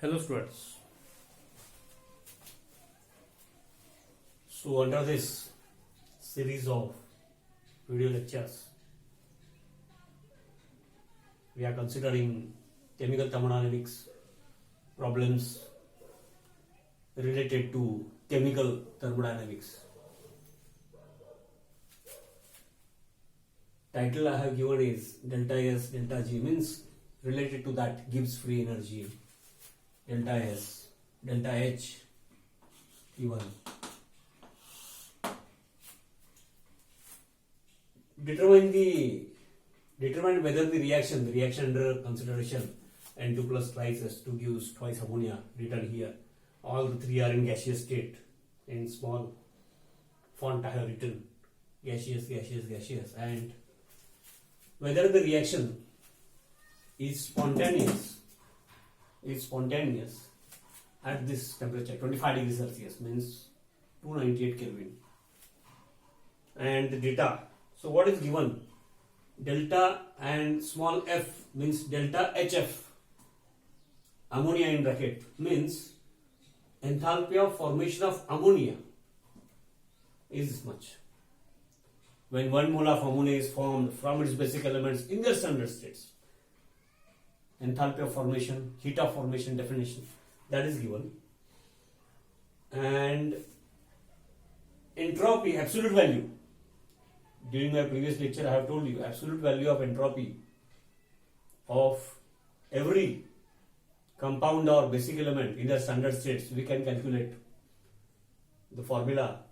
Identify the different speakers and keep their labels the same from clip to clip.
Speaker 1: Hello students. So under this series of video lectures, we are considering chemical thermodynamics problems related to chemical thermodynamics. Title I have given is delta S, delta G, means related to that Gibbs free energy, delta S, delta H, even. Determine whether the reaction under consideration N2 plus twice S2 gives twice ammonia, written here. All the three are in gaseous state. In small font I have written gaseous, and whether the reaction is spontaneous at this temperature, 25 degrees Celsius, means 298 Kelvin. And the data. So what is given? Delta and small f means delta HF, ammonia in bracket, means enthalpy of formation of ammonia is much. When 1 mole of ammonia is formed from its basic elements in their standard states, enthalpy of formation, heat of formation definition, that is given. And entropy, absolute value. During my previous lecture I have told you absolute value of entropy of every compound or basic element in their standard states we can calculate. The formula,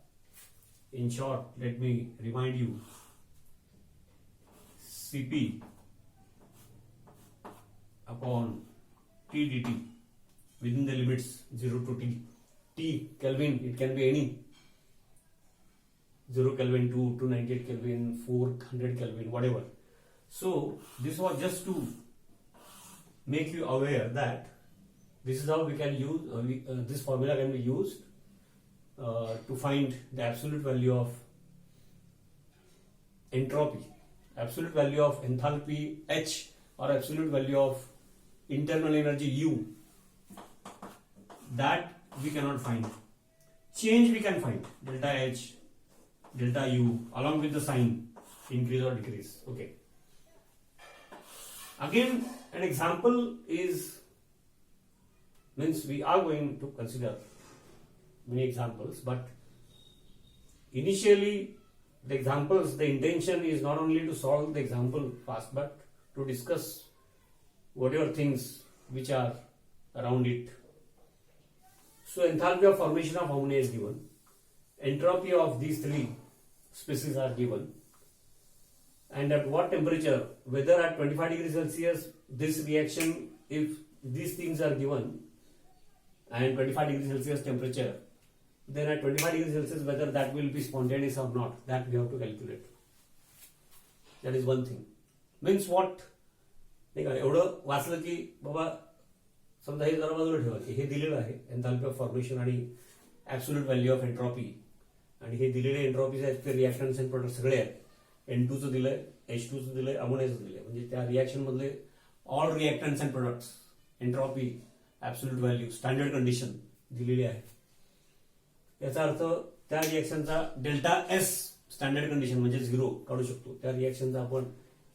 Speaker 1: in short, let me remind you: Cp upon T dt within the limits 0 to T. T Kelvin, it can be any 0 Kelvin to 298 Kelvin, 400 Kelvin, whatever. So this was just to make you aware that this is how we can use this formula can be used to find the absolute value of entropy, absolute value of enthalpy H, or absolute value of internal energy U. That we cannot find. Change we can find, delta H, delta U, along with the sign, increase or decrease. Okay. Again, an example means we are going to consider many examples, but initially the intention is not only to solve the example fast, but to discuss whatever things which are around it. So enthalpy of formation of ammonia is given. Entropy of these three species are given. And at what temperature, whether at 25 degrees Celsius, this reaction, if these things are given, and 25 degrees Celsius temperature, then at 25 degrees Celsius whether that will be spontaneous or not, that we have to calculate. That is one thing. Means what? नाही का एवढं वाचलं की बाबा समजा हे जरा बाजूला ठेवा की हे दिलेलं आहे एन्थाल्पी ऑफ फॉर्मेशन आणि ॲब्सोल्यूट व्हॅल्यू ऑफ एन्ट्रॉपी, आणि हे दिलेले एन्ट्रॉपीचे आहेत ते रिॲक्शन्स अँड प्रोडक्ट सगळे आहेत. N2 चं दिलंय, H2 चं दिलंय, अमोनियाचं दिलंय, म्हणजे त्या रिॲक्शन मधले all reactance and products, entropy, absolute value, standard condition दिलेली आहे. याचा अर्थ त्या रिॲक्शनचा डेल्टा एस स्टँडर्ड कंडिशन म्हणजे 0 काढू शकतो. त्या रिॲक्शनचा आपण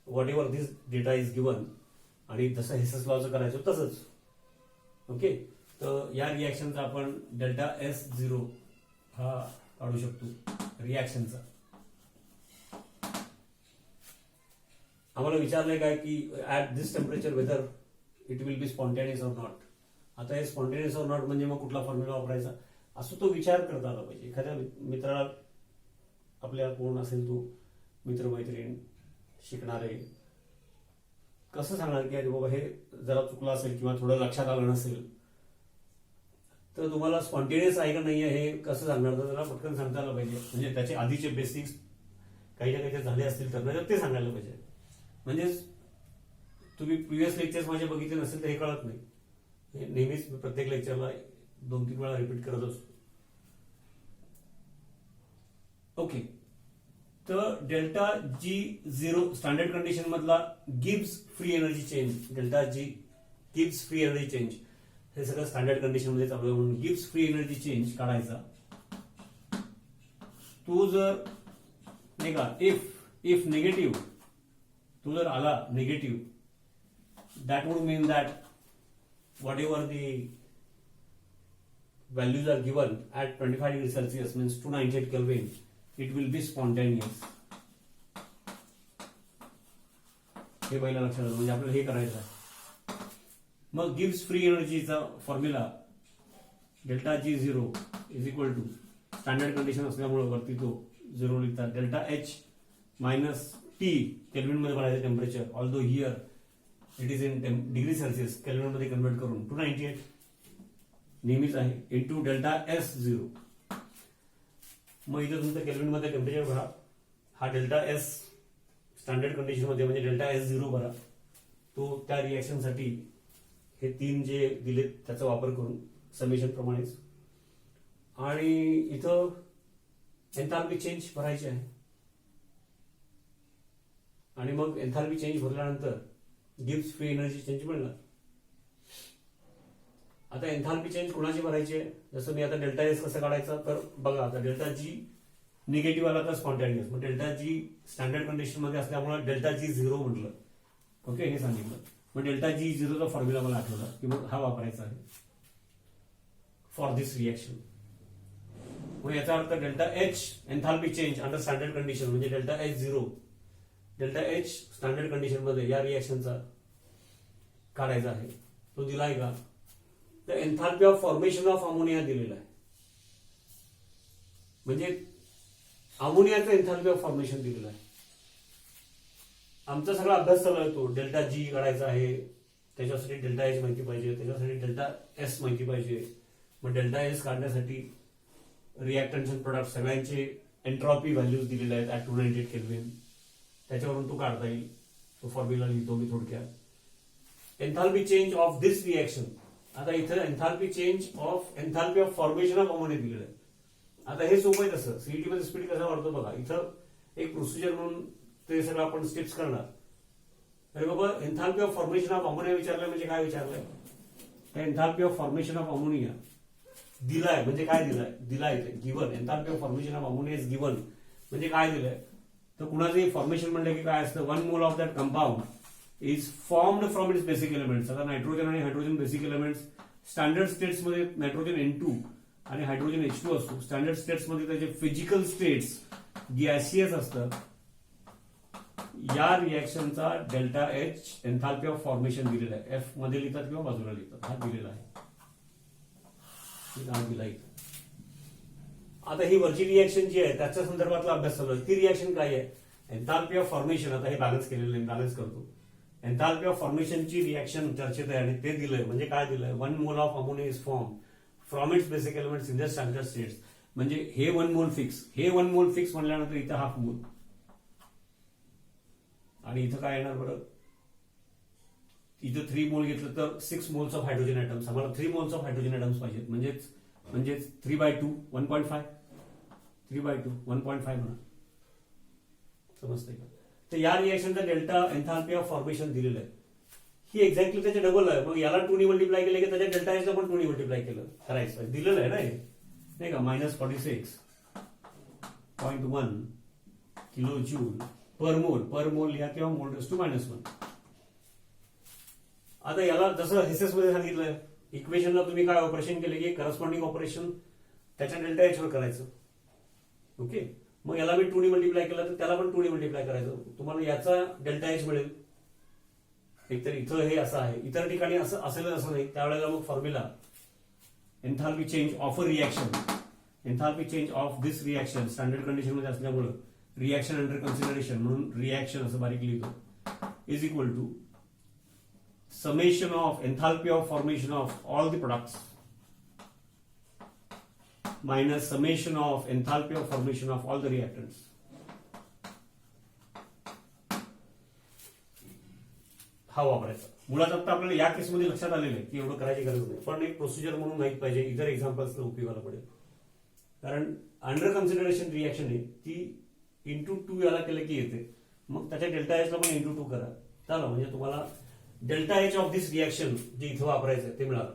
Speaker 1: what ever this data is given, आणि जसं हेसेस लॉचं करायचं तसंच. ओके, तर या रिॲक्शनचा आपण डेल्टा एस 0 हा काढू शकतो रिॲक्शनचा. आम्हाला विचारलंय काय की at this temperature whether it will be spontaneous or not. आता हे स्पॉन्टेनियस ऑर नॉट म्हणजे मग कुठला फॉर्म्युला वापरायचा असं तो विचार करता आला पाहिजे. एखाद्या मित्राला, आपल्या कोण असेल तो मित्रमैत्रीण, शिकणारे, कसं सांगणार की अरे बाबा हे जरा चुकलं असेल किंवा थोडं लक्षात आलं नसेल तर तुम्हाला स्पॉन्टेनियस आहे का नाही हे कसं सांगणार, तर त्याला पटकन सांगता आलं पाहिजे. म्हणजे त्याचे आधीचे बेसिक्स काही ना काही झाले असतील तर ते सांगायला पाहिजे. म्हणजेच तुम्ही प्रिव्हियस लेक्चर्स माझे बघितले नसेल तर हे कळत नाही. नेहमीच प्रत्येक लेक्चरला 2-3 वेळा रिपीट करत असतो. ओके, तर डेल्टा जी 0 स्टँडर्ड कंडिशन मधला Gibbs free energy change, delta G Gibbs free energy change, हे सगळं स्टँडर्ड कंडिशन मध्ये चालू आहे म्हणून गिव्स फ्री एनर्जी चेंज काढायचा. तो जर नाही का इफ निगेटिव्ह तो जर आला negative, that would mean that what ever the values are given at 25 degrees Celsius means 298 Kelvin, it will be spontaneous. हे पहिला लक्षात आलं, म्हणजे आपल्याला हे करायचं आहे. मग गिव्स फ्री एनर्जीचा formula delta G zero is equal to standard condition असल्यामुळे वरती तो झिरो लिहितात. Delta H minus T kelvin मध्ये बनायचं temperature, although here it is in degree celsius, kelvin मध्ये कन्वर्ट करून 298 नेहमीच आहे इंटू डेल्टा एस झिरो. मग इथं तुमचं केल्विन मध्ये टेम्परेचर भरा, हा डेल्टा एस स्टँडर्ड कंडिशन मध्ये म्हणजे डेल्टा एस झिरो भरा. तो त्या रिएक्शन साठी हे तीन जे दिलेत त्याचा वापर करून समेशन प्रमाणेच. आणि इथं एन्थाल्पी चेंज भरायची आहे. आणि मग एन्थाल्पी चेंज भरल्यानंतर गिव्स फ्री एनर्जी चेंज मिळणार. आता एन्थाल्पी चेंज कोणाची भरायची आहे, जसं मी आता डेल्टा एस कसं काढायचा, तर बघा आता डेल्टा जी निगेटिव्ह आला तर स्पॉन्टॅनियस, मग डेल्टा जी स्टँडर्ड कंडिशन मध्ये असल्यामुळे डेल्टा जी झिरो म्हटलं. ओके, हे सांगितलं. मग डेल्टा जी झिरोचा फॉर्म्युला मला आठवला की मग हा वापरायचा आहे फॉर दिस रिएक्शन. मग याचा अर्थ delta H enthalpy change under standard condition म्हणजे delta H zero, delta H standard condition मध्ये या रिएक्शनचा काढायचा आहे. तो दिलाय का, तर enthalpy of formation of ammonia दिलेला आहे, म्हणजे अमोनियाचं एन्थाल्पी ऑफ फॉर्मेशन दिलेलं आहे. आमचा सगळा अभ्यास चालू आहे तो डेल्टा जी काढायचा आहे, त्याच्यासाठी डेल्टा एच माहिती पाहिजे, त्याच्यासाठी डेल्टा एस माहिती पाहिजे. मग डेल्टा एस काढण्यासाठी रिएक्टन्स अँड प्रोडक्ट सगळ्यांचे एंट्रॉपी व्हॅल्यूज दिलेले आहेत ऍट 298 केल्विन, त्याच्यावरून तो काढता येईल. तो फॉर्म्युला लिहितो मी थोडक्यात. Enthalpy change of this reaction, आता इथं enthalpy change of enthalpy of formation of ammonia दिलेलं आहे. आता हे सोपं आहे तसं, सीईटी मध्ये स्पीड कसा वाढतो बघा. इथं एक प्रोसिजर म्हणून ते सगळं आपण स्टेप्स करणार. अरे बाबा, enthalpy of formation of ammonia विचारलंय म्हणजे काय विचारलंय, enthalpy of formation of ammonia दिलाय म्हणजे काय दिलाय, दिलाय इथे given. Enthalpy of formation of ammonia is given म्हणजे काय दिलंय, तर कुणाचंही फॉर्मेशन म्हणलं की काय असतं, 1 mole of that compound is formed from its basic elements. आता नायट्रोजन आणि hydrogen basic elements standard states मध्ये नायट्रोजन N2 आणि हायड्रोजन H2 असतो. स्टँडर्ड स्टेट्स मध्ये त्याचे फिजिकल स्टेट्स गॅसियस असतात. या रिएक्शनचा delta H enthalpy of formation दिलेला आहे, एफ मध्ये लिहितात किंवा बाजूला लिहितात, हा दिलेला आहे. आता ही वरची रिएक्शन जी आहे त्याच्या संदर्भातला अभ्यास चालू आहे. ती रिएक्शन काय आहे, एन्थाल्पी ऑफ फॉर्मेशन. आता हे बॅलन्स केलेलं आहे, बॅलन्स करतो. एन्थाल्पी ऑफ फॉर्मेशनची रिएक्शन चर्चेत आहे आणि ते दिलंय म्हणजे काय दिलंय, 1 mole of ammonia is form from its basic elements in the standard states. म्हणजे हे 1 मोल फिक्स, हे 1 मोल फिक्स म्हणल्यानंतर इथं हाफ मोल आणि इथं काय येणार बरं, इथं 3 मोल घेतलं तर 6 मोल्स ऑफ हायड्रोजन ॲटम्स. आम्हाला 3 मोल्स ऑफ हायड्रोजन ॲटम्स पाहिजेत, म्हणजेच 3/2 1.5 3/2 1.5 म्हणा, समजतंय का. तर या रिएक्शनचा डेल्टा एन्थाल्पी ऑफ फॉर्मेशन दिलेलं आहे, ही एक्झॅक्टली त्याच्या डबल आहे. मग याला 2 ने मल्टिप्लाय केलं की त्याच्या डेल्टा एचला पण 2 ने मल्टिप्लाय केलं करायचं, दिलेलं आहे ना हे, नाही का. -46.1 किलो जूल पर मोल लिहा किंवा मोल रेस टू -1. आता याला जसं हेसेस मध्ये सांगितलंय, इक्वेशनला तुम्ही काय ऑपरेशन केले की करस्पॉन्डिंग ऑपरेशन त्याच्या डेल्टा एच वर करायचं. ओके, मग याला मी 2 ने मल्टिप्लाय केलं तर त्याला पण 2 ने मल्टिप्लाय करायचं, तुम्हाला याचा डेल्टा एच मिळेल. एकतर इथं हे असं आहे, इतर ठिकाणी असं असेलच असं नाही. त्यावेळेला मग formula enthalpy change of a reaction, enthalpy change of this reaction standard condition मध्ये असल्यामुळे रिएक्शन अंडर कन्सिडरेशन म्हणून रिएक्शन असं बारीक लिहितो, is equal to summation of enthalpy of formation of all the products minus summation of enthalpy of formation of all the reactants. हा वापरायचा. मुळात आता आपल्याला या केसमध्ये लक्षात आलेलं आहे की एवढं करायची गरज नाही, पण एक प्रोसिजर म्हणून माहित पाहिजे, इतर एक्झाम्पल्सला उपयोगाला पडेल. कारण अंडर कन्सिडरेशन रिएक्शन आहे ती ×2 याला केलं की येते, मग त्याच्या डेल्टा एचला पण ×2 करा, चला म्हणजे तुम्हाला delta H of this reaction जे इथं वापरायचं ते मिळालं.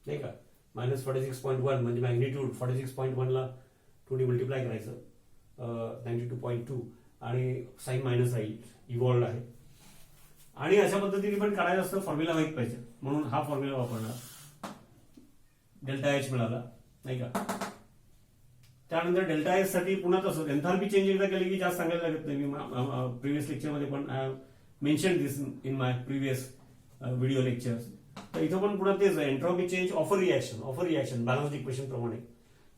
Speaker 1: नाही का. -46.1 म्हणजे मॅग्निट्यूड 46.1ला 2 मल्टिप्लाय करायचं 92.2 आणि साईन मायनस राहील, इव्हॉल्ड आहे. आणि अशा पद्धतीने पण काढायचं असतं, फॉर्म्युला माहीत पाहिजे म्हणून हा फॉर्म्युला वापरणार. डेल्टा एच मिळाला नाही का. त्यानंतर डेल्टा एच साठी पुन्हा तसं एन्थाल्पी चेंज एकदा केली की जास्त सांगायला लागत नाही. मी प्रिव्हियस लेक्चरमध्ये पण I mention this in my previous video lectures. तर इथं पण पुन्हा तेच आहे, entropy change of a reaction balance equation प्रमाणे.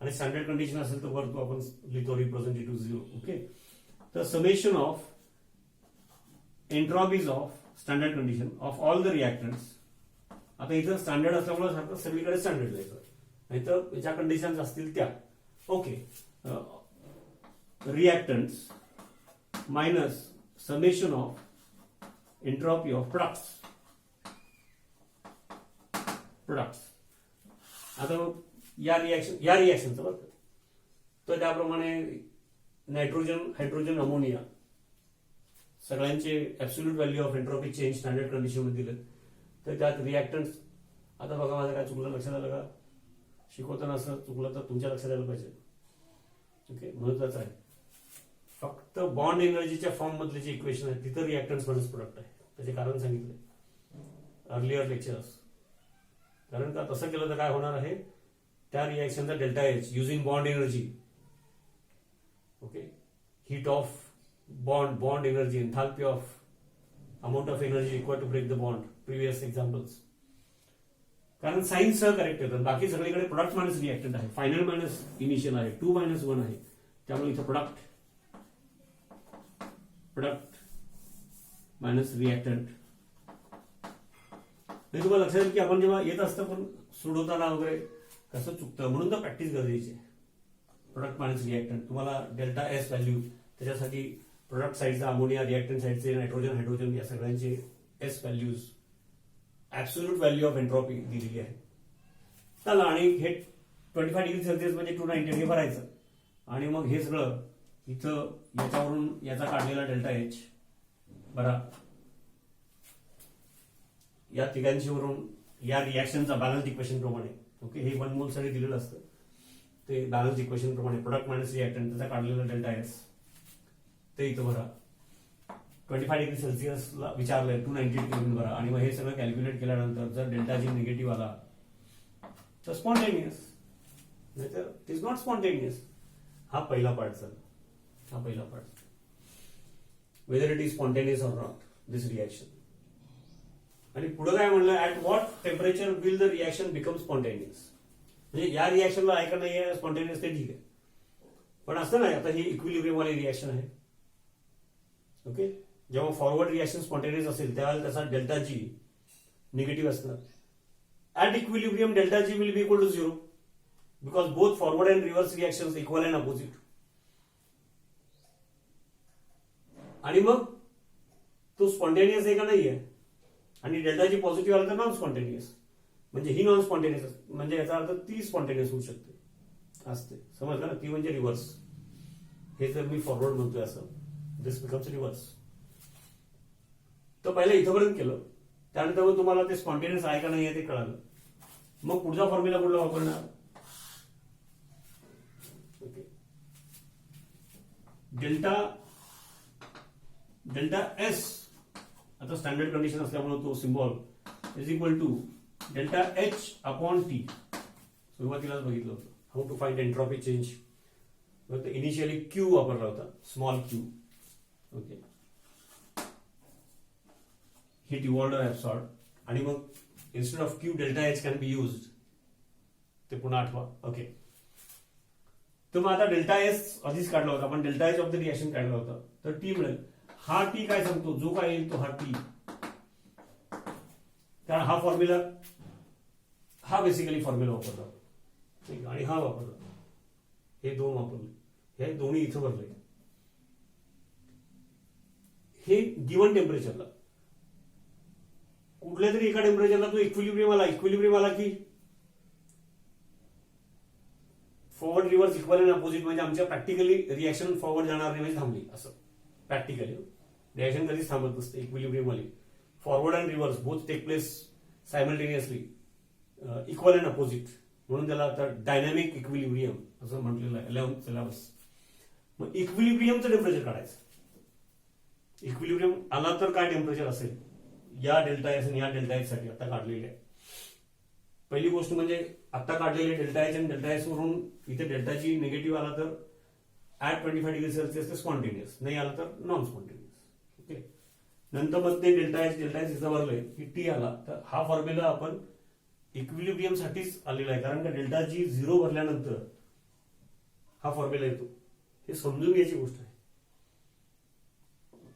Speaker 1: आणि स्टँडर्ड कंडिशन असेल तर वरतो आपण लिहितो रिप्रेझेंटेटिव्ह 0. ओके. तर summation of entropies of standard condition of all the reactants. आता इथं स्टँडर्ड असल्यामुळे सारखं सगळीकडे स्टँडर्ड जायचं, नाही तर ज्या कंडिशन्स असतील त्या. Okay. Reactants minus summation of entropy of products. आता या रिॲक्शनचं बघ, तर त्याप्रमाणे नायट्रोजन, हायड्रोजन, अमोनिया सगळ्यांचे absolute value of entropy change standard condition मध्ये दिले. तर त्यात रिॲक्टंट्स, आता बघा माझं काय चुकलं लक्षात आलं का, शिकवताना असं चुकलं तर तुमच्या लक्षात आलं पाहिजे. ओके, महत्वाचं आहे. फक्त बॉन्ड एनर्जीच्या फॉर्म मधले जे इक्वेशन आहे तिथं रिॲक्टंट्स मायनस प्रोडक्ट आहे. त्याचे कारण सांगितले अर्लियर लेक्चर्स. कारण का तसं केलं तर काय होणार आहे, त्या रिॲक्शनचा delta H using bond energy. Okay. Heat of bond energy, enthalpy of amount of energy required to break the bond, previous examples. कारण साइन सह करेक्ट येतात, बाकी सगळीकडे प्रोडक्ट मायनस रिॲक्टंट आहे, फायनल मायनस इनिशियल आहे, 2 - 1 आहे. त्यामुळे इथं प्रोडक्ट मायनस रिॲक्टंट. तुम्हाला लक्षात येईल की आपण जेव्हा येत असतं पण सोडवताना वगैरे कसं चुकतं, म्हणून तर प्रॅक्टिस गरजेची आहे. प्रोडक्ट मायनस रिॲक्टंट तुम्हाला डेल्टा एस व्हॅल्यू, त्याच्यासाठी प्रोडक्ट साईडचा अमोनिया, रिॲक्टंट साईडचे नायट्रोजन, हायड्रोजन या सगळ्यांचे S values, absolute value of entropy दिलेली आहे. चला, आणि हे 25 डिग्री सेल्सिअस म्हणजे 290 हे भरायचं. आणि मग हे सगळं इथं याच्यावरून याचा काढलेला डेल्टा एच बरा या तिघांशी वरून या रिॲक्शनचा बॅलन्स इक्वेशन प्रमाणे. ओके. हे 1 मोल साठी दिलेलं असतं, ते बॅलन्स इक्वेशन प्रमाणे प्रोडक्ट मायनस रिॲक्टंट त्याचा काढलेला डेल्टा एस ते इथं भरा. 25 डिग्री सेल्सिअसला विचारलंय 290 डिग्री भरा. आणि मग हे सगळं कॅल्क्युलेट केल्यानंतर जर डेल्टा जी निगेटिव्ह आला तर स्पॉन्टेनियस, नाही तर इट इज नॉट स्पॉन्टेनियस. हा पहिला पार्ट झाला, हा पहिला part. Whether it is spontaneous or not this reaction. आणि पुढे काय म्हणलं, at what temperature will the reaction become spontaneous. म्हणजे या रिॲक्शनला आहे का नाही स्पॉन्टेनियस ते ठीक आहे, पण असं नाही. आता ही इक्विलिब्रियम वाली रिॲक्शन आहे. ओके. जेव्हा फॉरवर्ड रिॲक्शन स्पॉन्टेनियस असेल त्यावेळेला त्याचा डेल्टा जी निगेटिव्ह असणार. At equilibrium delta G will be equal to 0 because both forward and reverse reaction equal and opposite. आणि मग तो स्पॉन्टेनियस आहे का नाही आहे, आणि डेल्टा जी पॉझिटिव्ह आला तर नॉन स्पॉन्टेनियस. म्हणजे ही नॉन स्पॉन्टेनियस, म्हणजे याचा अर्थ ती स्पॉन्टेनियस होऊ शकते असते. समजलं ना, ती म्हणजे रिव्हर्स. हे जर मी फॉरवर्ड म्हणतोय असं, दिस बिकम्स रिव्हर्स. तर पहिलं इथंपर्यंत केलं, त्यानंतर मग तुम्हाला ते स्पॉन्टेनियस आहे का नाही आहे ते कळालं. मग पुढचा फॉर्म्युला कुठला वापरणार, ओके. डेल्टा एस, आता स्टँडर्ड कंडिशन असल्यामुळे तो symbol is equal to delta H upon T. सुरुवातीलाच बघितलं होतं how to find entropy change. Initially Q वापरला होता, small Q. Okay. Heat evolved और ऍब्सॉर्ब. आणि मग instead of Q delta H can be used, ते पुन्हा आठवा. ओके. तर मग आता डेल्टा एस आधीच काढला होता आपण, delta H of the reaction काढला होता, तर टी मिळेल. हा टी काय सांगतो, जो काय येईल तो हा टी. कारण हा फॉर्म्युला, हा बेसिकली फॉर्म्युला वापरला ठीक, आणि हा वापरला, हे दोन वापरले, हे दोन्ही इथं भरले. हे गिवन टेम्परेचरला, कुठल्या तरी एका टेम्परेचरला तो इक्विलिब्रियम आला की forward reverse equal and opposite. म्हणजे आमच्या प्रॅक्टिकली रिॲक्शन फॉरवर्ड जाणार नाही, म्हणजे थांबली. असं प्रॅक्टिकली रिॲक्शन कधीच थांबत नसते इक्विलिब्रियम वाली. Forward and reverse both take place simultaneously. Equal and opposite, म्हणून त्याला आता डायनॅमिक इक्विलिब्रियम असं म्हटलेलं आहे 11th सिलेबस. मग इक्विलिब्रियमचं टेम्परेचर काढायचं. इक्विलिब्रियम आला तर काय टेम्परेचर असेल या डेल्टा एस आणि या डेल्टा एच साठी आता काढलेले आहे. पहिली गोष्ट म्हणजे आता काढलेले डेल्टा एच आणि डेल्टा एस वरून इथे डेल्टा जी निगेटिव्ह आला तर ऍट 25 डिग्री सेल्सिअस ते स्पॉन्टेनियस, नाही आला तर नॉन स्पॉन्टेनियस. ओके. नंतर मग ते डेल्टा एच इथं भरलंय की टी आला तर हा फॉर्म्युला आपण इक्विलिब्रियम साठीच आलेला आहे, कारण का डेल्टा जी 0 भरल्यानंतर हा फॉर्म्युला येतो. हे समजून घ्यायची गोष्ट आहे.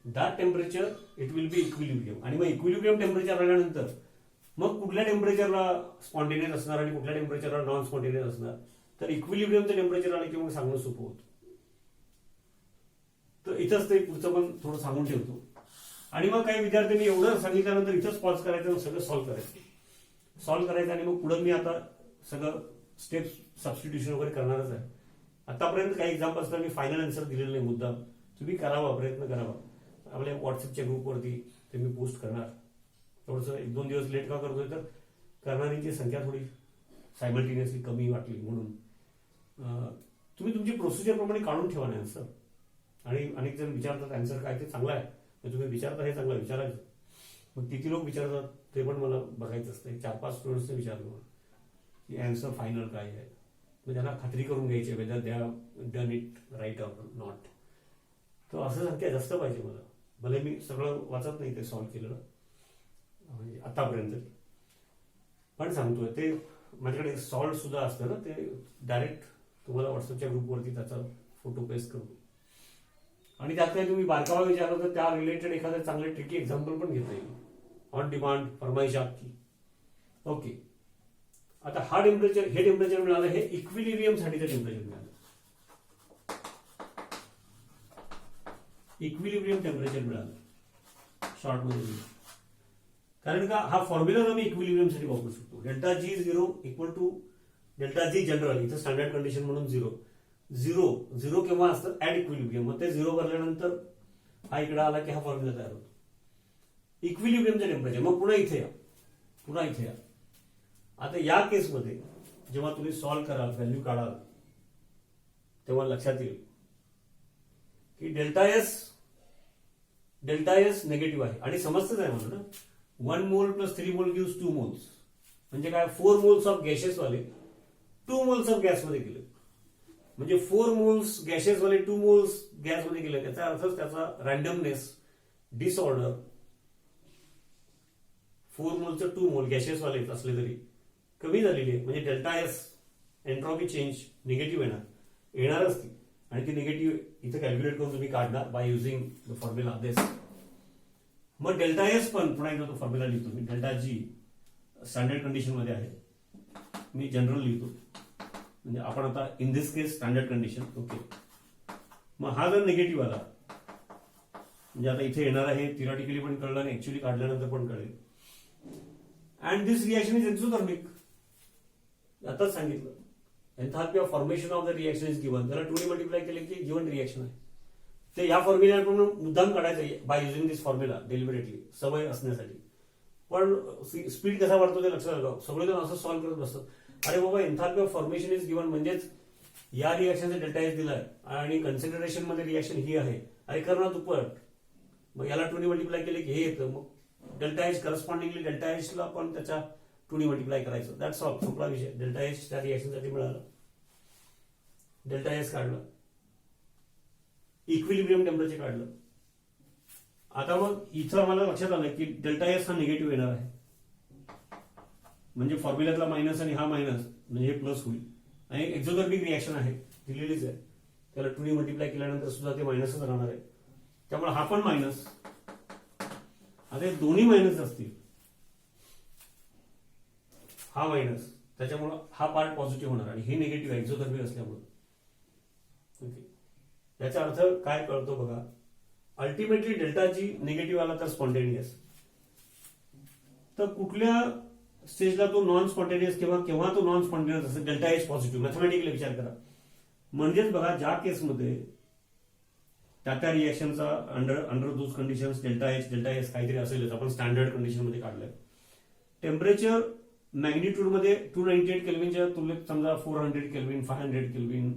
Speaker 1: That temperature it will B equilibrium. आणि मग इक्विलिब्रियम टेम्परेचर आल्यानंतर मग कुठल्या टेम्परेचरला स्पॉन्टेनियस असणार आणि कुठल्या टेम्परेचरला नॉन स्पॉन्टेनियस असणार, तर इक्विलिब्रियमचं टेम्परेचर आलं की मग सांगणं सोपं होतं. तर इथंच ते पुढचं पण थोडं सांगून ठेवतो. आणि मग काही विद्यार्थ्यांनी एवढं सांगितल्यानंतर इथंच पॉज करायचं, सगळं सॉल्व्ह करायचं आणि मग पुढे मी आता सगळं स्टेप्स सबस्टिट्यूशन वगैरे करणारच आहे. आतापर्यंत काही एक्झाम्पल्सला मी फायनल आन्सर दिलेलं नाही, मुद्दाम तुम्ही करावा, प्रयत्न करावा. आपल्या व्हॉट्सअपच्या ग्रुपवरती ते मी पोस्ट करणार. थोडंसं 1-2 दिवस लेट का करतोय तर करणाऱ्यांची संख्या थोडी सायमल्टेनियसली कमी वाटली म्हणून. तुम्ही तुमची प्रोसिजर प्रमाणे काढून ठेवा ना आन्सर. आणि अनेक जण विचारतात आन्सर काय, ते चांगलं आहे, तुम्ही विचारता हे चांगलं विचारायचं. मग किती लोक विचारतात ते पण मला बघायचं असतं. 4-5 स्टुडंट्सने विचारलं मला की आन्सर फायनल काय आहे, मग त्यांना खात्री करून घ्यायची whether they have done it right or not. तर असं संख्या जास्त पाहिजे मला. भले मी सगळं वाचत नाही ते सॉल्व्ह केलेलं म्हणजे आतापर्यंत, पण सांगतोय ते माझ्याकडे सॉल्व्ह सुद्धा असतं ना, ते डायरेक्ट तुम्हाला व्हॉट्सअपच्या ग्रुपवरती त्याचा फोटो पेस्ट करतो. आणि त्यात काही तुम्ही बारकावा विचारलं तर त्या रिलेटेड एखादं चांगलं ट्रिकी एक्झाम्पल पण घेता येईल. ऑन डिमांड फरमाईश आपकी. ओके. आता हे टेम्परेचर मिळालं, हे इक्विलिब्रियम साठीचं टेम्परेचर मिळालं. इक्विलिब्रियम टेम्परेचर मिळालं शॉर्ट मध्ये, कारण का हा फॉर्म्युला मी इक्विलिब्रियम साठी वापरू शकतो. Delta G 0 equal to delta G general, इथं स्टँडर्ड कंडिशन म्हणून 0 केव्हा असतं ऍट इक्विलिब्रियम. मग ते 0 भरल्यानंतर हा इकडे आला की हा फॉर्म्युला तयार होतो इक्विलिब्रियमचं टेम्परेचर. मग पुन्हा इथे या. आता या केसमध्ये जेव्हा तुम्ही सॉल्व्ह कराल, व्हॅल्यू काढाल, तेव्हा लक्षात येईल की डेल्टा एस निगेटिव्ह आहे. आणि समजतच आहे मला ना, 1 मोल प्लस 3 मोल गिव्स 2 मोल्स. म्हणजे काय, 4 मोल्स ऑफ गॅसेस वाले 2 मोल्स ऑफ गॅसमध्ये गेले. म्हणजे 4 मोल्स गॅसेस वाले 2 मोल्स गॅसमध्ये गेले. त्याचा अर्थच त्याचा रॅन्डमनेस, डिसऑर्डर, 4 मोलचं 2 मोल गॅसेस वाले असले तरी कमी झालेली आहे. म्हणजे delta S entropy change negative येणारच ती. आणि ती निगेटिव्ह इथं कॅल्क्युलेट करून तुम्ही काढणार बाय युझिंग द फॉर्म्युला दिस. मग डेल्टा एस पण पुन्हा एकदा तो फॉर्म्युला लिहितो मी. डेल्टा जी स्टँडर्ड कंडिशन मध्ये आहे, मी जनरल लिहितो. म्हणजे आपण आता in this case standard condition. Okay. मग हा जर निगेटिव्ह आला म्हणजे आता इथे येणार आहे, थिअरॉटिकली पण कळलं आणि ऍक्च्युअली काढल्यानंतर पण कळेल. And this reaction is exothermic. आताच सांगितलं, enthalpy of formation of the reaction is given. त्याला 2 ने मल्टिप्लाय केले की गिवन रिएक्शन आहे. ते या फॉर्म्युला मुद्दाम काढायचं by using this formula deliberately, सवय असण्यासाठी. पण स्पीड कसा वाढतो ते लक्षात आलं. सगळेजण असं सॉल्व्ह करत बसतात. अरे बाबा, enthalpy of formation is given म्हणजेच या रिएक्शनचा डेल्टा एच दिलाय आणि कन्सिडरेशन मध्ये रिएक्शन ही आहे. अरे कर ना दुप्पट. मग याला 2 ने मल्टिप्लाय केले की हे येतं. मग delta H correspondingly delta H ला पण त्याच्या 2 ने मल्टिप्लाय करायचं. That's all. संपला विषय. डेल्टा एच त्या रिएक्शनसाठी मिळालं. डेल्टा एच काढलं, इक्विलिब्रियम टेम्परेचर काढलं. आता मग इथं आम्हाला लक्षात आलं की डेल्टा एस हा निगेटिव्ह येणार आहे. म्हणजे फॉर्म्युल्यातला मायनस आणि हा मायनस म्हणजे हे प्लस होईल. आणि एक्झोथर्मिक रिएक्शन आहे, दिलेलीच आहे. त्याला 2 ने मल्टिप्लाय केल्यानंतर सुद्धा ते मायनसच राहणार आहे. त्यामुळे हा पण मायनस. आता हे दोन्ही मायनस असतील, हा मायनस, त्याच्यामुळे हा पार्ट पॉझिटिव्ह होणार आणि हे निगेटिव्ह आहे एक्झोथर्मिक असल्यामुळे. ओके. याचा अर्थ काय कळतो बघा. अल्टिमेटली डेल्टा जी निगेटिव्ह आला तर स्पॉन्टेनियस, तर कुठल्या स्टेजला तो नॉन स्पॉन्टेनियस किंवा केव्हा तो नॉन स्पॉन्टेनियस असेल, डेल्टा एच पॉझिटिव्ह. मॅथमॅटिकली विचार करा. म्हणजेच बघा, ज्या केसमध्ये त्या रिएक्शनचा under those conditions delta H काहीतरी असेलच. आपण स्टँडर्ड कंडिशन मध्ये काढलंय. टेम्परेचर मॅग्निट्यूड मध्ये 298 केल्विनच्या तुलनेत समजा 400 केल्विन 500 केल्विन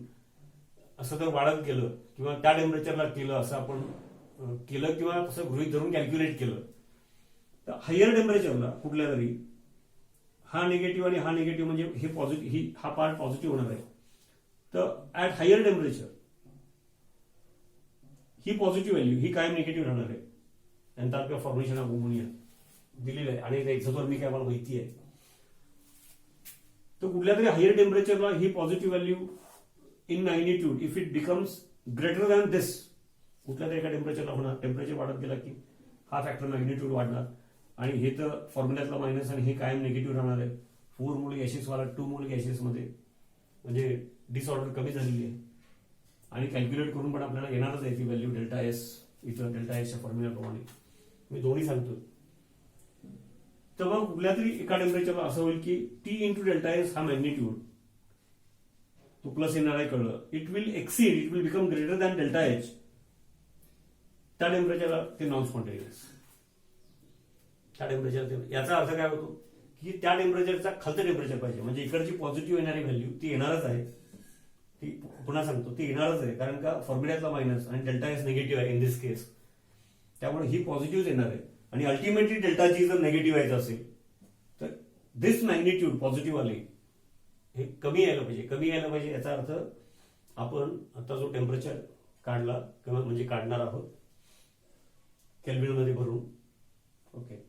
Speaker 1: असं जर वाढत गेलं किंवा त्या टेम्परेचरला केलं असं आपण केलं किंवा तसं गृहीत धरून कॅल्क्युलेट केलं तर हायर टेम्परेचरला कुठल्या तरी हा निगेटिव्ह आणि हा निगेटिव्ह म्हणजे हे पॉझिटिव्ह हा पार्ट पॉझिटिव्ह होणार आहे. तर ऍट हायर टेम्परेचर ही पॉझिटिव्ह व्हॅल्यू ही कायम निगेटिव्ह राहणार आहे. Enthalpy of formation of ammonia दिलेलं आहे आणि एक्झोथर्मिक आम्हाला माहिती आहे. तर कुठल्या तरी हायर टेम्परेचरला ही positive value in magnitude if it becomes greater than this कुठल्या तरी एका टेम्परेचरला होणार. टेम्परेचर वाढत गेला की हा फॅक्टर मॅग्निट्यूड वाढणार आणि हे तर फॉर्म्युल्यातला मायनस आणि हे कायम निगेटिव्ह राहणार आहे. 4 मोल गॅसेस वाला 2 मोल गॅसेस मध्ये म्हणजे डिसऑर्डर कमी झालेली आहे आणि कॅल्क्युलेट करून पण आपल्याला येणारच आहे ती व्हॅल्यू डेल्टा एस इथं डेल्टा एसच्या फॉर्म्युल्याप्रमाणे मी दोन्ही सांगतो. तर मग कुठल्या तरी एका टेम्परेचरला असं होईल की टी इंटू डेल्टा एस हा मॅग्निट्यूड तो प्लस येणार आहे कळलं. It will exceed it will become greater than delta H. त्या टेम्परेचरला ते नॉन स्पॉन्टेनियस. त्या टेम्परेचर याचा अर्थ काय होतो की त्या टेम्परेचरचा खालचं टेम्परेचर पाहिजे म्हणजे इकडची पॉझिटिव्ह येणारी व्हॅल्यू ती येणारच आहे. ती पुन्हा सांगतो ती येणारच आहे कारण का फॉर्म्युल्यातला मायनस आणि डेल्टा एस निगेटिव्ह आहे इन दिस केस. त्यामुळे ही पॉझिटिव्ह येणार आहे आणि अल्टिमेटली डेल्टाची जर निगेटिव्ह यायचं असेल तर दिस मॅग्निट्यूड पॉझिटिव्ह आले हे कमी यायला पाहिजे. कमी यायला पाहिजे याचा अर्थ आपण आता जो टेम्परेचर काढला किंवा म्हणजे काढणार आहोत केल्विनमध्ये भरून ओके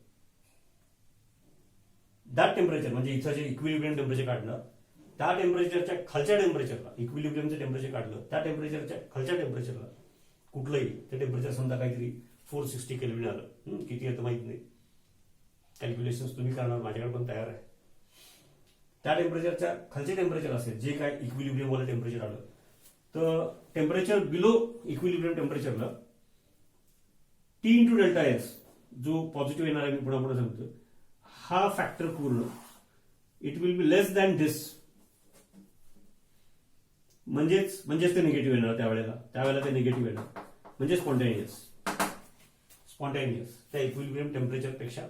Speaker 1: दॅट टेम्परेचर म्हणजे इथं जे इक्विलिब्रियम टेम्परेचर काढणार त्या टेम्परेचरच्या खालच्या टेम्परेचरला इक्विलिब्रियमचं टेम्परेचर काढलं त्या टेम्परेचरच्या खालच्या टेम्परेचरला कुठलंही ते टेम्परेचर समजा काहीतरी 460 केल्विन आलं किती येतं माहित नाही कॅल्क्युलेशन तुम्ही करणार माझ्याकडे पण तयार आहे. त्या टेम्परेचरच्या खालचे टेम्परेचर असेल जे काय इक्विलिब्रियम वाला टेम्परेचर आलं तर टेम्परेचर बिलो इक्विलिब्रियम टेम्परेचरला टी इंटू डेल्टा एस जो पॉझिटिव्ह येणार आहे मी पुन्हा पुन्हा सांगतो हा फॅक्टर पूर्ण it will be less than this म्हणजेच ते निगेटिव्ह येणार त्यावेळेला ते निगेटिव्ह येणार म्हणजे स्पॉन्टेनियस त्या इक्विलिब्रियम टेम्परेचर पेक्षा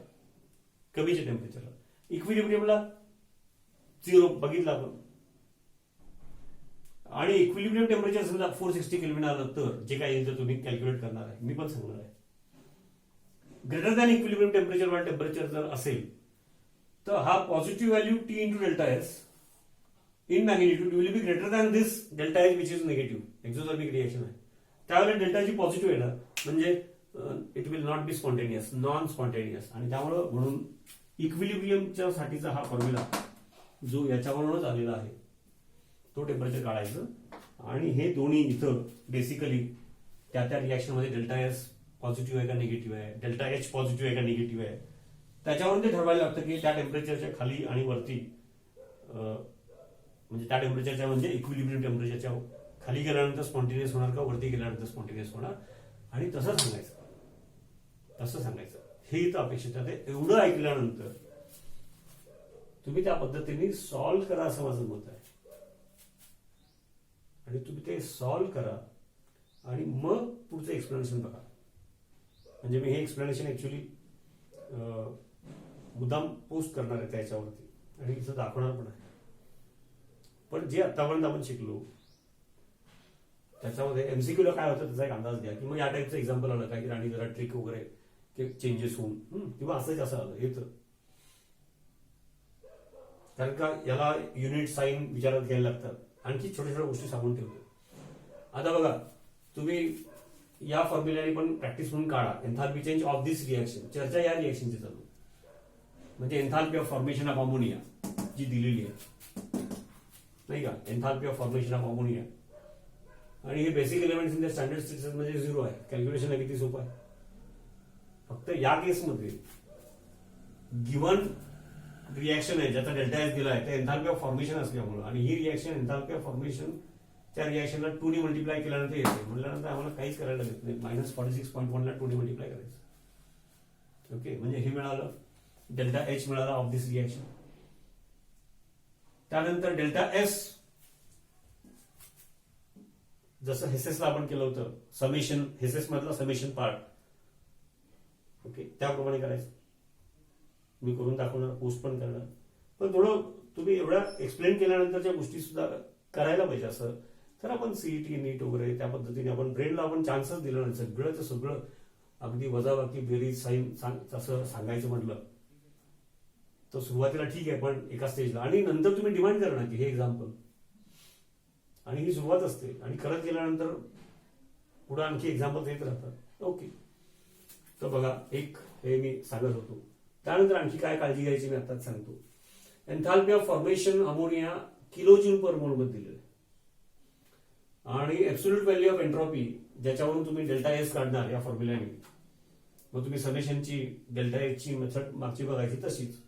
Speaker 1: कमीच्या टेम्परेचरला. इक्विलिब्रियमला 0 बघितलं आपण आणि इक्विलिब्रियम टेम्परेचर समजा 460 केल्विन आलं तर जे काही येईल तर तुम्ही कॅल्क्युलेट करणार आहे मी पण सांगणार आहे. Greater than equilibrium temperature one temperature जर असेल तर हा positive value T into delta S in magnitude will be greater than this delta H which is negative exothermic reaction आहे. त्यावेळेला डेल्टाची पॉझिटिव्ह येणार म्हणजे it will not be spontaneous non spontaneous आणि त्यामुळं म्हणून इक्विलिब्रियमच्या साठीचा हा फॉर्म्युला जो याच्यावरूनच आलेला आहे तो टेम्परेचर काढायचं आणि हे दोन्ही इथं बेसिकली त्या रिएक्शन मध्ये डेल्टा एस पॉझिटिव्ह आहे का निगेटिव्ह आहे डेल्टा एच पॉझिटिव्ह आहे का निगेटिव्ह आहे त्याच्यावरून ते ठरवायला लागतं की त्या टेम्परेचरच्या खाली आणि वरती म्हणजे त्या टेम्परेचरच्या म्हणजे इक्विलिब्रियम टेम्परेचरच्या खाली गेल्यानंतर स्पॉन्टेनियस होणार का वरती गेल्यानंतर स्पॉन्टेनियस होणार आणि तसं सांगायचं हे इथं अपेक्षित आहे. एवढं ऐकल्यानंतर तुम्ही त्या पद्धतीने सॉल्व्ह करा असं माझं मत आहे आणि तुम्ही ते सॉल्व्ह करा आणि मग पुढचं एक्सप्लेनेशन बघा. म्हणजे मी हे एक्सप्लेनेशन ऍक्च्युली मुद्दाम पोस्ट करणार आहे त्याच्यावरती आणि इथं दाखवणार पण आहे. पण जे आतापर्यंत आपण शिकलो त्याच्यामध्ये एमसीक्यूला काय होतं त्याचा एक अंदाज द्या की मग या टाईपचं एक्झाम्पल आलं काय की आणि जरा ट्रिक वगैरे चेंजेस होऊन किंवा असं आलं येतं कारण का याला युनिट साईन विचारात घ्यायला लागतात. आणखी छोट्या छोट्या गोष्टी सांगून ठेवतो. आता बघा तुम्ही या फॉर्म्युल्याने पण प्रॅक्टिस म्हणून काढा enthalpy change of this reaction. चर्चा या रिएक्शनची चालू म्हणजे enthalpy of formation of ammonia जी दिलेली आहे नाही का enthalpy of formation of ammonia आणि हे basic elements in the standard structure म्हणजे 0 आहे. कॅल्क्युलेशनला किती सोपं आहे. फक्त या केसमध्ये गिव्हन रिएक्शन आहे ज्याचा डेल्टा एस दिला आहे ते एन्थाल्पी ऑफ फॉर्मेशन असल्यामुळे आणि ही रिएक्शन एन्थाल्पी ऑफ फॉर्मेशन त्या रिएक्शनला 2 ने मल्टिप्लाय केल्यानंतर येते म्हटल्यानंतर आम्हाला काहीच करायला लागत नाही. -46.1 ला 2 ने मल्टिप्लाय करायचं. ओके म्हणजे हे मिळालं डेल्टा एच मिळाला ऑफ दिस रिएक्शन. त्यानंतर डेल्टा एस जसं हेसेसला आपण केलं होतं समेशन हेसेस मधला समेशन पार्ट ओके त्याप्रमाणे करायचं. मी करून दाखवणार पोस्ट पण करणार पण थोडं तुम्ही एवढ्या एक्सप्लेन केल्यानंतरच्या गोष्टी सुद्धा करायला पाहिजे असं. तर आपण सीईटी नीट वगैरे त्या पद्धतीने आपण ब्रेनला आपण चान्सच दिला नाही. सगळं सगळं अगदी वजाबाकी बेरीज साईन असं सांगायचं म्हटलं तर सुरुवातीला ठीक आहे, पण एका स्टेजला आणि नंतर तुम्ही डिमांड करा ना की हे एक्झाम्पल, आणि ही सुरुवात असते आणि करत गेल्यानंतर पुढे आणखी एक्झाम्पल येत राहतात. ओके, तर बघा एक हे मी सांगत होतो. त्यानंतर आणखी काय काळजी घ्यायची मी आताच सांगतो. Enthalpy of formation ammonia kilojoule per mole मध्ये दिलेलं आहे आणि एब्सोल्यूट व्हॅल्यू ऑफ एंट्रॉपी ज्याच्यावरून तुम्ही डेल्टा एस काढणार या फॉर्म्युल्याने, मग तुम्ही समेशनची डेल्टा एच ची मेथड मागची बघायची तशीच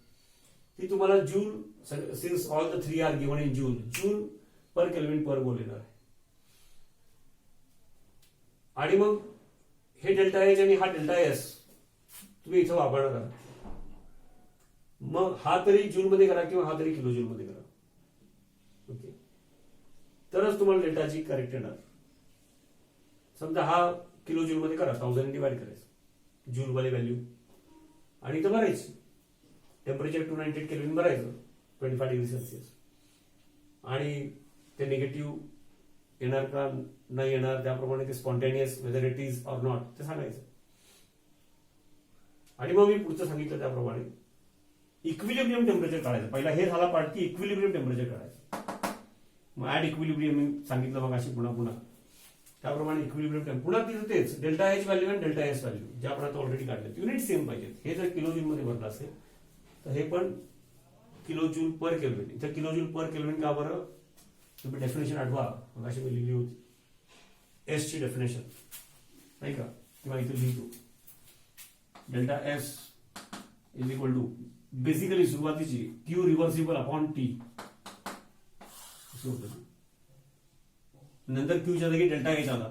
Speaker 1: ती तुम्हाला joule, since all the three are given in joule per kelvin per mole येणार आहे. आणि मग हे डेल्टा एच आणि हा डेल्टा एस तुम्ही इथं वापरणार आहात. मग हा तरी जूल मध्ये करा किंवा हा तरी किलो जूल मध्ये करा. ओके, तरच तुम्हाला डेल्टाची करेक्ट येणार. समजा हा किलो जूल मध्ये करा, 1000 डिवाइड करायचं जूल वाली व्हॅल्यू आणि इथं भरायची. टेम्परेचर 298 केल्विन भरायचं 25 डिग्री सेल्सिअस आणि ते निगेटिव्ह येणार का नाही येणार त्याप्रमाणे ते spontaneous whether it is or not ते सांगायचं. आणि मग मी पुढचं सांगितलं त्याप्रमाणे इक्विलिब्रियम टेम्परेचर काढायचं. पहिला हे झाला पार्ट की इक्विलिब्रियम टेम्परेचर काढायचं. मग ऍड इक्विलिब्रियम मी सांगितलं मग अशी पुन्हा त्याप्रमाणे इक्विलिब्रियम पुन्हा तिथं तेच डेल्टा एच व्हॅल्यू आणि डेल्टा एस व्हॅल्यू जे आपण आता ऑलरेडी काढले युनिट सेम पाहिजेत. हे जर किलो जूल मध्ये भरलं असेल तर हे पण किलो जूल पर केल्विन. इथं किलो जूल पर केल्विन का बरं, तुम्ही डेफिनेशन आठवा मग अशी मी लिहिली होती एस ची डेफिनेशन नाही का, किंवा इथे लिहितो delta S is equal to basically सुरुवातीची क्यू रिव्हर्सिबल अपॉन टी, नंतर क्यूच्या जागी डेल्टा एच आला,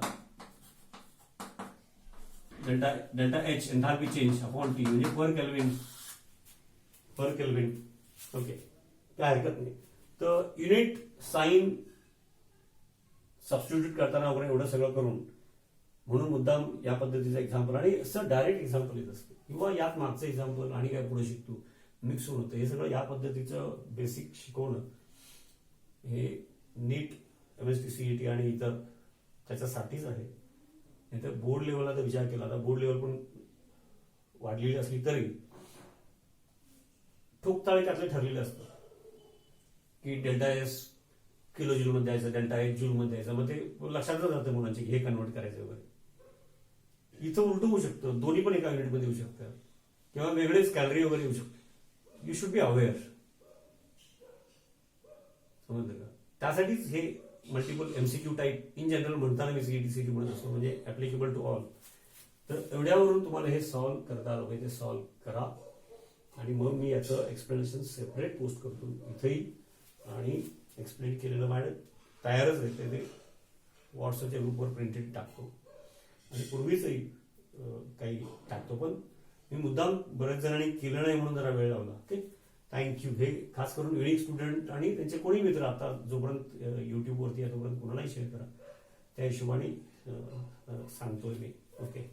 Speaker 1: delta H enthalpy change upon T म्हणजे पर केल्विन. ओके, काय हरकत नाही. तर युनिट साइन सबस्टिट्यूट करताना वगैरे एवढं सगळं करून म्हणून मुद्दाम या पद्धतीचं एक्झाम्पल आणि असं डायरेक्ट एक्झाम्पल येत असतं किंवा यात मागचं एक्झाम्पल आणि काय पुढे शिकतो मिक्स होऊन होतं. हे सगळं या पद्धतीचं बेसिक शिकवणं हे नीट MST CET आणि इतर त्याच्यासाठीच आहे. नाही तर बोर्ड लेवलला जर विचार केला तर बोर्ड लेवल पण वाढलेली असली तरी ठोकताळे त्यातले ठरलेलं असतं की डेल्टा एस किलो जूल मध्ये द्यायचं, डेल्टा एच जूल मध्ये द्यायचं. मग ते लक्षातच जातं मुलांचे हे कन्वर्ट करायचं वगैरे. इथं उलट होऊ शकतं, दोन्ही पण एका युनिटमध्ये येऊ शकतात किंवा वेगळेच कॅलरी वगैरे येऊ शकते. यू शुड बी अवेअर, समजलं का. त्यासाठीच हे multiple MCQ type in general म्हणताना मी CET म्हणत असतो, म्हणजे ऍप्लिकेबल टू ऑल. तर एवढ्यावरून तुम्हाला हे सॉल्व्ह करता आलं पाहिजे, ते सॉल्व्ह करा आणि मग मी याचं एक्सप्लेनेशन सेपरेट पोस्ट करतो इथेही आणि एक्सप्लेन केलेलं माझ्या तयारच आहे ते व्हॉट्सअपच्या ग्रुपवर प्रिंटेड टाकतो आणि पूर्वीचही काही टाकतो. पण मी मुद्दाम बऱ्याच जणांनी केलं नाही म्हणून जरा वेळ लावला. Okay, thank you. हे खास करून युनिक स्टुडंट आणि त्यांचे कोणी मित्र आता जोपर्यंत युट्यूबवरती आहे तोपर्यंत कोणालाही शेअर करा, त्या हिशोबाने सांगतोय मी. ओके.